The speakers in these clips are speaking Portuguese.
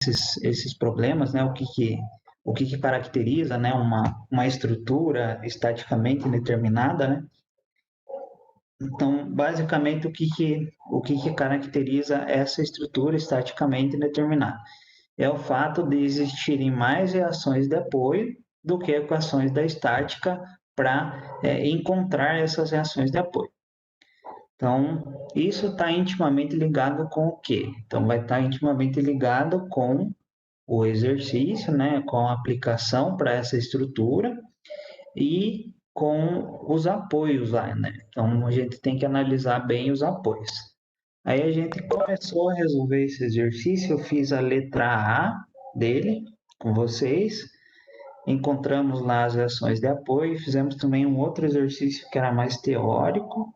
esses problemas, né? O que caracteriza, né, uma estrutura estaticamente determinada, né? Então, basicamente, o que caracteriza essa estrutura estaticamente determinada? É o fato de existirem mais reações de apoio do que equações da estática para encontrar essas reações de apoio. Então, isso está intimamente ligado com o quê? Então, vai estar intimamente ligado com o exercício, né, com a aplicação para essa estrutura e com os apoios lá, né? Então, a gente tem que analisar bem os apoios. Aí a gente começou a resolver esse exercício, eu fiz a letra A dele com vocês, encontramos lá as reações de apoio, fizemos também um outro exercício que era mais teórico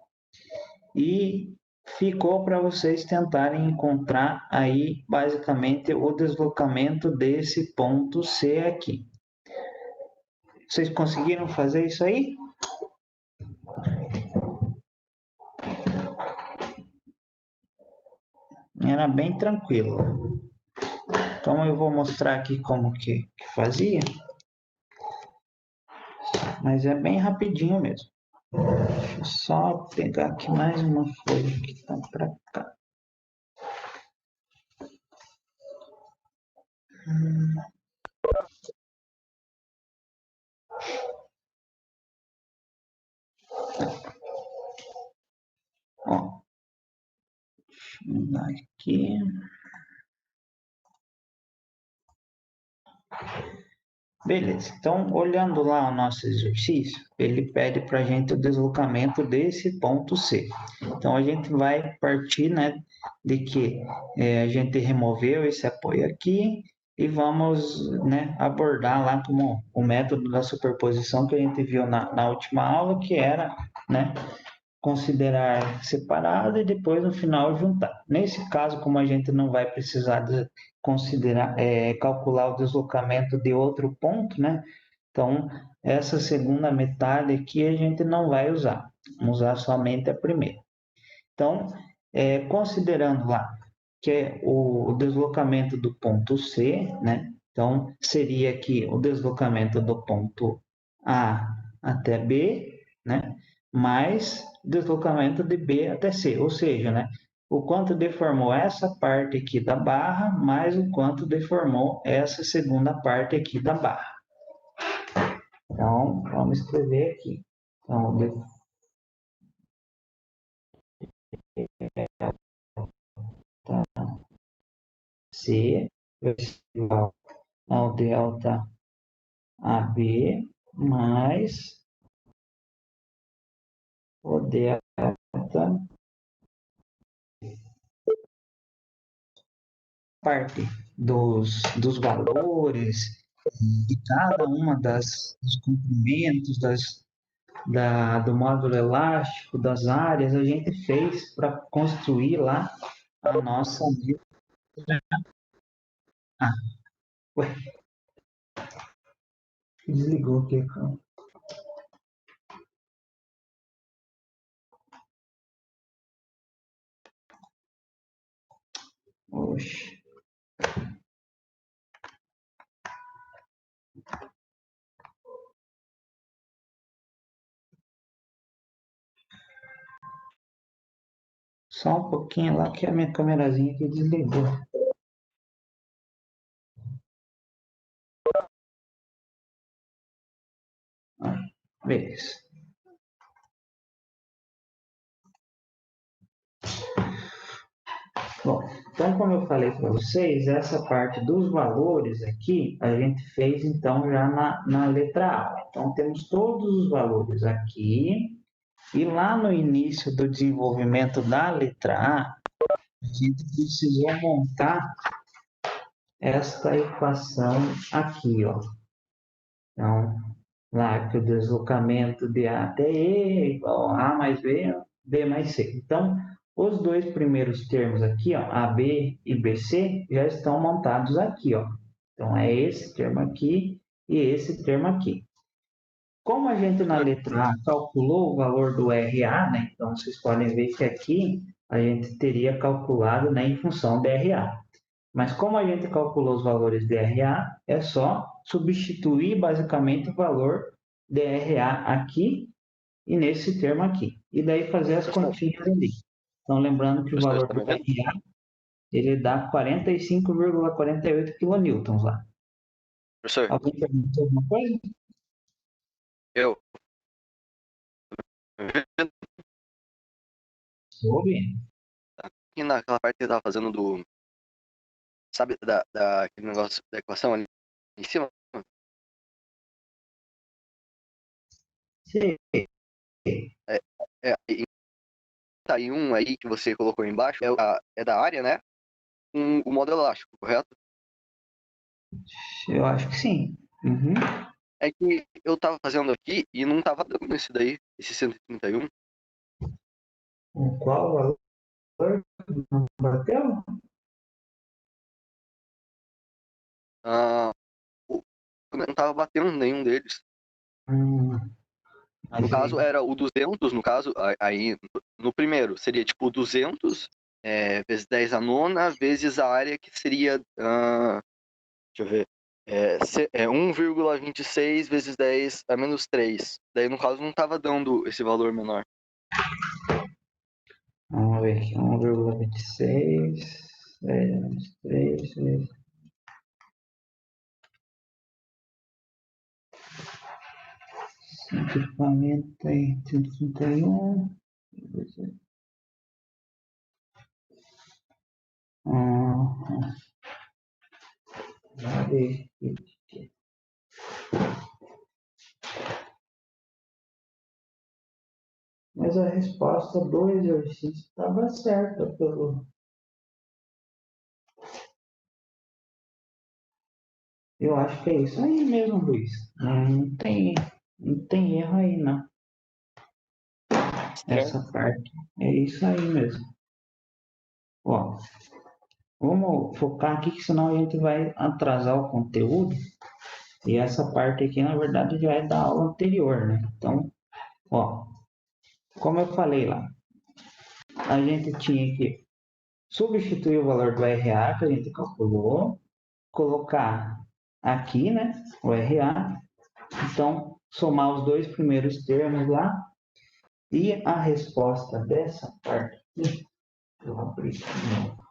e ficou para vocês tentarem encontrar aí basicamente o deslocamento desse ponto C aqui. Vocês conseguiram fazer isso aí? Era bem tranquilo. Então eu vou mostrar aqui como que fazia, mas é bem rapidinho mesmo. Deixa eu só pegar aqui mais uma folha que está para cá. Ó, deixa eu mudar aqui. Beleza, então olhando lá o nosso exercício, ele pede para a gente o deslocamento desse ponto C. Então a gente vai partir, né, de que a gente removeu esse apoio aqui e vamos, né, abordar lá como o método da superposição que a gente viu na última aula, que era, né, considerar separado e depois no final juntar. Nesse caso, como a gente não vai precisar de considerar, calcular o deslocamento de outro ponto, né? Então, essa segunda metade aqui a gente não vai usar, vamos usar somente a primeira. Então, considerando lá que é o deslocamento do ponto C, né? Então, seria aqui o deslocamento do ponto A até B, né? Mais deslocamento de B até C, ou seja, né? O quanto deformou essa parte aqui da barra, mais o quanto deformou essa segunda parte aqui da barra. Então, vamos escrever aqui. Então, C igual ao delta AB mais o delta parte dos valores de cada uma dos comprimentos do módulo elástico, das áreas, a gente fez para construir lá a nossa... Ah, ué, desligou aqui. Oxe. Só um pouquinho lá que a minha câmerazinha aqui desligou. Beleza. Bom, então como eu falei para vocês, essa parte dos valores aqui, a gente fez então já na letra A. Então temos todos os valores aqui, e lá no início do desenvolvimento da letra a gente precisou montar esta equação aqui, ó. Então, lá que o deslocamento de A até E é igual a mais B, B mais C. Então, os dois primeiros termos aqui, ó, AB e BC, já estão montados aqui, ó. Então, é esse termo aqui e esse termo aqui. Como a gente na letra A calculou o valor do RA, né? Então, vocês podem ver que aqui a gente teria calculado, né, em função do RA. Mas como a gente calculou os valores DRA, é só substituir basicamente o valor DRA aqui e nesse termo aqui. E daí fazer as Professor, continhas ali. Então, lembrando que o professor, valor está do me vendo? DRA, ele dá 45,48 kN lá. Professor, Alguém perguntou alguma coisa? eu. Soube. Aqui naquela parte que eu tava fazendo do. Sabe, aquele negócio da equação ali em cima? Sei. É, em 31 aí que você colocou embaixo é da área, né? O modo elástico, correto? Eu acho que sim. Uhum. É que eu tava fazendo aqui e não tava dando esse daí, esse 131. O qual valor não bateu? Ah, não tava batendo nenhum deles. No Mas caso, aí, era o 200, no caso, aí no primeiro seria tipo 200 vezes 10 a nona, vezes a área que seria, deixa eu ver, 1,26 vezes 10 a menos 3. Daí, no caso, não estava dando esse valor menor. vamos ver aqui, 1,26, 3, equipamento aí, 131. Ah, vale. Mas a resposta do exercício estava certa pelo. Eu acho que é isso aí mesmo, Luiz. Não tem erro aí, não. Estranho. Essa parte. É isso aí mesmo. Ó, vamos focar aqui, que senão a gente vai atrasar o conteúdo. E essa parte aqui, na verdade, já é da aula anterior, né? Então, ó, como eu falei lá, a gente tinha que substituir o valor do RA que a gente calculou, colocar aqui, né, o RA, então somar os dois primeiros termos lá e a resposta dessa parte aqui, eu vou abrir aqui de novo.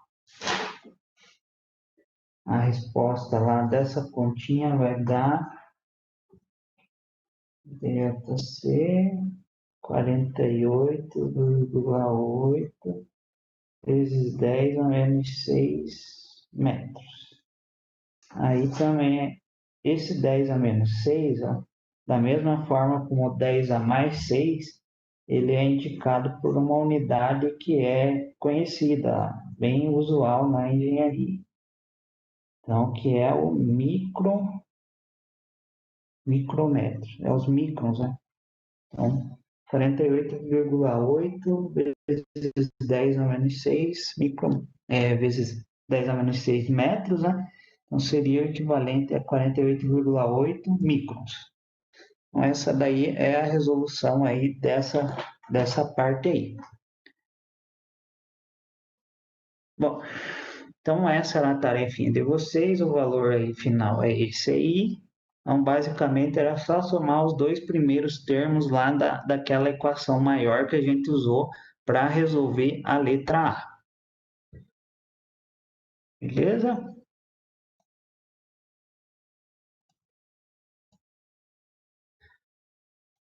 A resposta lá dessa continha vai dar delta C 48,8 vezes 10 a menos 6 metros. Aí também, esse 10 a menos 6, ó, da mesma forma como o 10 a mais 6, ele é indicado por uma unidade que é conhecida, bem usual na engenharia. Então, que é o micrômetro, é os microns, né? Então, 48,8 vezes 10 a menos 6 vezes 10 a menos 6 metros, né? Então, seria o equivalente a 48,8 microns. Então, essa daí é a resolução aí dessa parte aí. Bom, então essa era a tarefinha de vocês, o valor aí final é esse aí. Então, basicamente, era só somar os dois primeiros termos lá daquela equação maior que a gente usou para resolver a letra A. Beleza?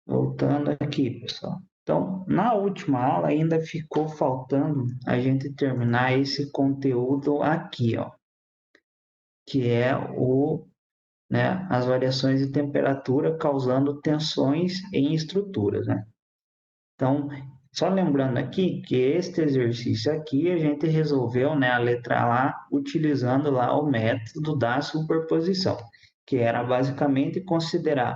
Voltando aqui, pessoal. Então, na última aula ainda ficou faltando a gente terminar esse conteúdo aqui, ó, que é as variações de temperatura causando tensões em estruturas, né? Então, só lembrando aqui que este exercício aqui a gente resolveu, né, a letra A utilizando lá o método da superposição, que era basicamente considerar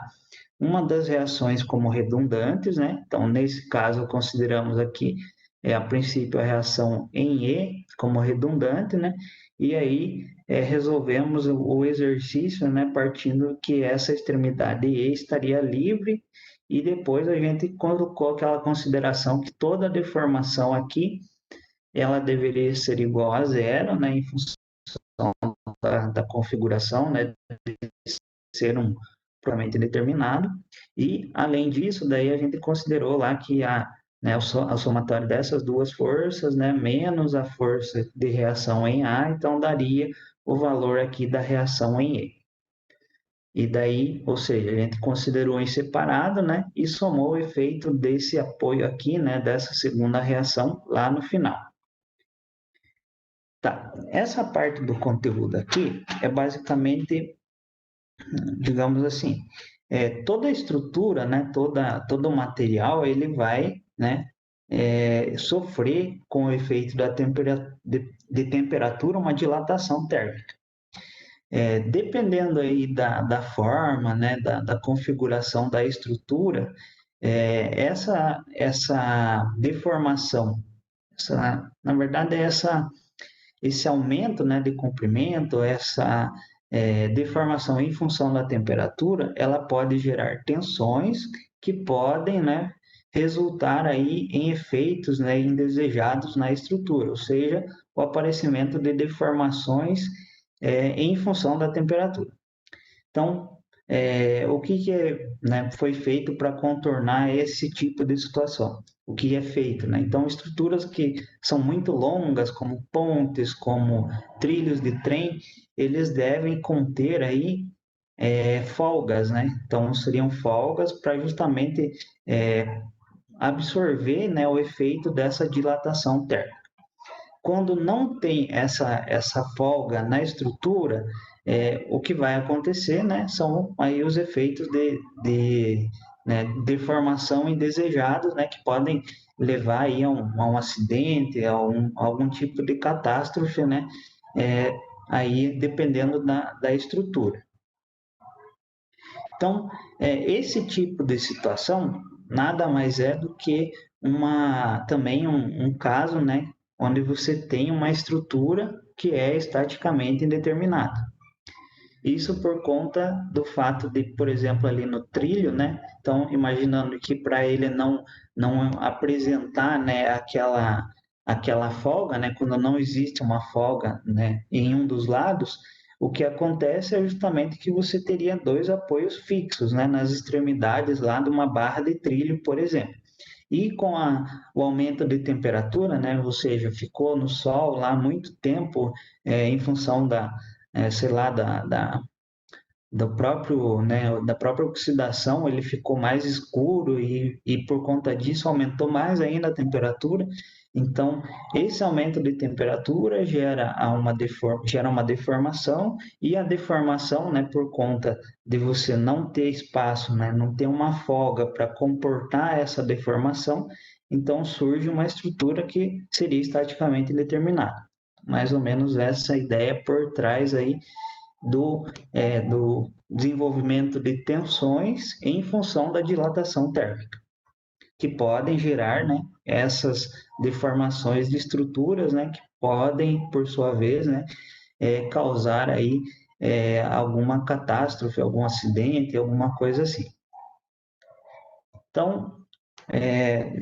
uma das reações como redundantes, né? Então, nesse caso, consideramos aqui, a princípio, a reação em E como redundante, né? E aí, resolvemos o exercício, né? Partindo que essa extremidade E estaria livre e depois a gente colocou aquela consideração que toda deformação aqui, ela deveria ser igual a zero, né? Em função da configuração, né, de ser um propriamente determinado, e além disso, daí a gente considerou lá que né, a somatória dessas duas forças, né, menos a força de reação em A, então daria o valor aqui da reação em E. E daí, ou seja, a gente considerou em separado, né, e somou o efeito desse apoio aqui, né, dessa segunda reação lá no final. Tá, essa parte do conteúdo aqui é basicamente, digamos assim, toda a estrutura, né, todo o material, ele vai, né, sofrer com o efeito de temperatura uma dilatação térmica. Dependendo aí da forma, né, da configuração da estrutura, essa deformação, na verdade, esse aumento, né, de comprimento, essa deformação em função da temperatura, ela pode gerar tensões que podem, né, resultar aí em efeitos, né, indesejados na estrutura, ou seja, o aparecimento de deformações em função da temperatura. Então, o que né, foi feito para contornar esse tipo de situação? O que é feito, né? Então, estruturas que são muito longas, como pontes, como trilhos de trem, eles devem conter aí folgas, né? Então, seriam folgas para justamente absorver, né, o efeito dessa dilatação térmica. Quando não tem essa folga na estrutura, o que vai acontecer, né, são aí os efeitos né, deformação indesejados, né, que podem levar aí a um acidente, algum tipo de catástrofe, né, aí dependendo da estrutura. Então, esse tipo de situação nada mais é do que também um caso, né, onde você tem uma estrutura que é estaticamente indeterminada. Isso por conta do fato de, por exemplo, ali no trilho, né? Então, imaginando que para ele não apresentar, né, aquela folga, né, quando não existe uma folga, né, em um dos lados, o que acontece é justamente que você teria dois apoios fixos, né, nas extremidades lá de uma barra de trilho, por exemplo. E com o aumento de temperatura, né, ou seja, ficou no sol lá muito tempo em função sei lá, do próprio, né, da própria oxidação, ele ficou mais escuro e por conta disso aumentou mais ainda a temperatura. Então, esse aumento de temperatura gera uma deformação, e a deformação, né, por conta de você não ter espaço, né, não ter uma folga para comportar essa deformação, então surge uma estrutura que seria estaticamente determinada. Mais ou menos essa ideia por trás aí do desenvolvimento de tensões em função da dilatação térmica, que podem gerar, né, essas deformações de estruturas, né, que podem, por sua vez, né, causar aí alguma catástrofe, algum acidente, alguma coisa assim. Então,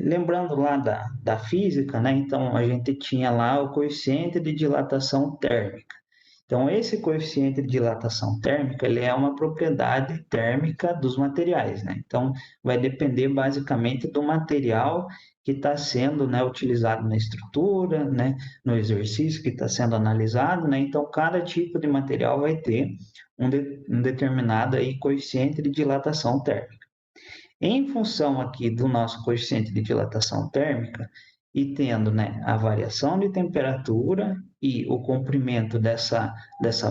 lembrando lá da física, né, então a gente tinha lá o coeficiente de dilatação térmica. Então, esse coeficiente de dilatação térmica, ele é uma propriedade térmica dos materiais, né? Então, vai depender basicamente do material que está sendo, né, utilizado na estrutura, né, no exercício que está sendo analisado, né? Então, cada tipo de material vai ter um determinado aí coeficiente de dilatação térmica. Em função aqui do nosso coeficiente de dilatação térmica, e tendo, né, a variação de temperatura e o comprimento dessa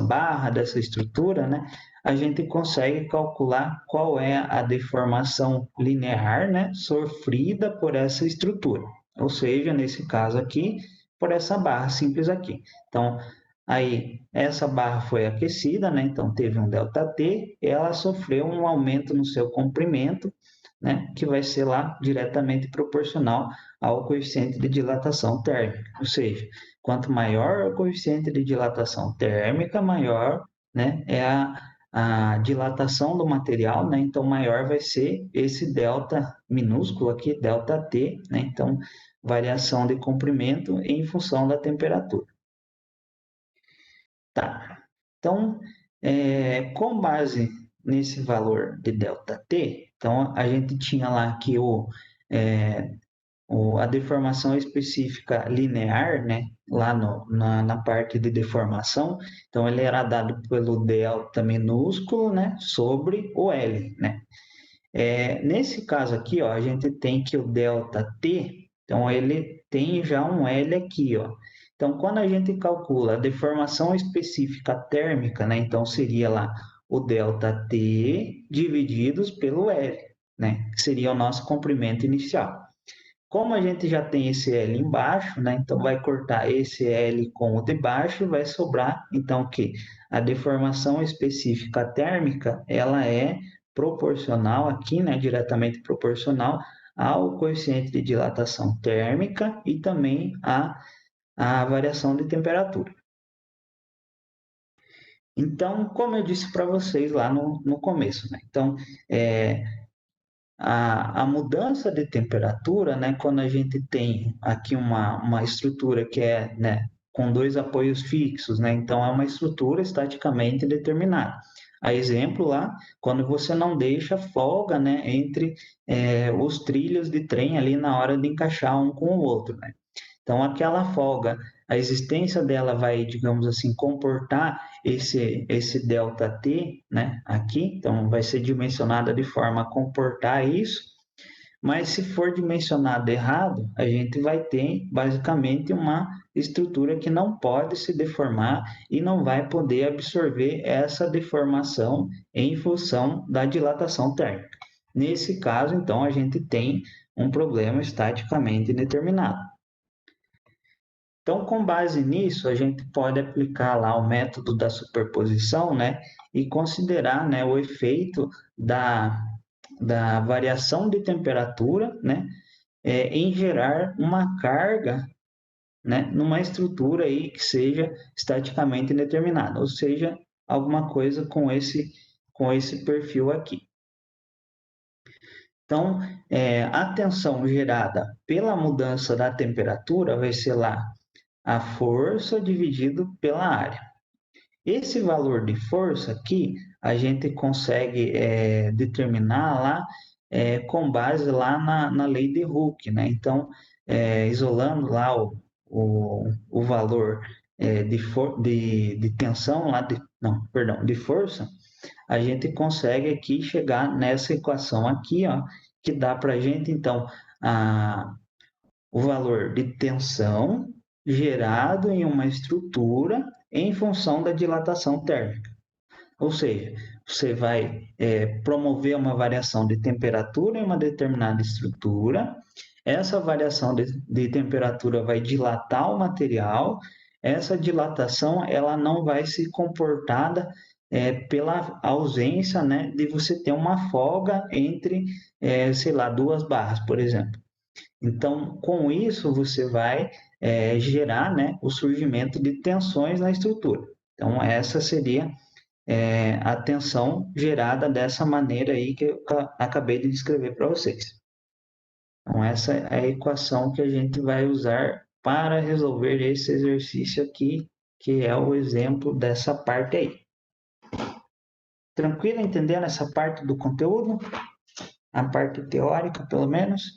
barra, dessa estrutura, né, a gente consegue calcular qual é a deformação linear, né, sofrida por essa estrutura. Ou seja, nesse caso aqui, por essa barra simples aqui. Então, aí, essa barra foi aquecida, né, então teve um ΔT, ela sofreu um aumento no seu comprimento, né, que vai ser lá diretamente proporcional ao coeficiente de dilatação térmica. Ou seja, quanto maior o coeficiente de dilatação térmica, maior, né, é a dilatação do material, né, então maior vai ser esse delta minúsculo aqui, ΔT, né, então variação de comprimento em função da temperatura. Tá. Então, com base nesse valor de ΔT, então a gente tinha lá que a deformação específica linear, né, lá na parte de deformação, então ele era dado pelo delta minúsculo, né, sobre o L, né. Nesse caso aqui, ó, a gente tem que o ΔT, então ele tem já um L aqui, ó. Então, quando a gente calcula a deformação específica térmica, né, então seria lá o ΔT divididos pelo L, né, que seria o nosso comprimento inicial. Como a gente já tem esse L embaixo, né? Então vai cortar esse L com o de baixo e vai sobrar, então, o quê? A deformação específica térmica, ela é proporcional aqui, né? Diretamente proporcional ao coeficiente de dilatação térmica e também a variação de temperatura. Então, como eu disse para vocês lá no começo, né? Então, a mudança de temperatura, né, quando a gente tem aqui uma estrutura que é, né, com dois apoios fixos, né, então é uma estrutura estaticamente determinada. A exemplo lá, quando você não deixa folga, né, entre os trilhos de trem ali na hora de encaixar um com o outro, né. Então, aquela folga, a existência dela vai, digamos assim, comportar esse ΔT, né, aqui, então vai ser dimensionada de forma a comportar isso, mas se for dimensionado errado, a gente vai ter basicamente uma estrutura que não pode se deformar e não vai poder absorver essa deformação em função da dilatação térmica. Nesse caso, então, a gente tem um problema estaticamente determinado. Então, com base nisso, a gente pode aplicar lá o método da superposição, né, e considerar, né, o efeito da variação de temperatura, né, em gerar uma carga, né, numa estrutura aí que seja estaticamente determinada, ou seja, alguma coisa com esse perfil aqui. Então, a tensão gerada pela mudança da temperatura vai ser lá a força dividido pela área. Esse valor de força aqui, a gente consegue determinar lá com base lá na lei de Hooke, né? Então, isolando lá o valor de tensão, lá de força, a gente consegue aqui chegar nessa equação aqui, ó, que dá para a gente, então, o valor de tensão gerado em uma estrutura em função da dilatação térmica. Ou seja, você vai promover uma variação de temperatura em uma determinada estrutura, essa variação de temperatura vai dilatar o material, essa dilatação ela não vai ser comportada pela ausência, né, de você ter uma folga entre, sei lá, duas barras, por exemplo. Então, com isso, você vai gerar, né, o surgimento de tensões na estrutura. Então, essa seria a tensão gerada dessa maneira aí que eu acabei de descrever para vocês. Então, essa é a equação que a gente vai usar para resolver esse exercício aqui, que é o exemplo dessa parte aí. Tranquilo entendendo essa parte do conteúdo? A parte teórica, pelo menos?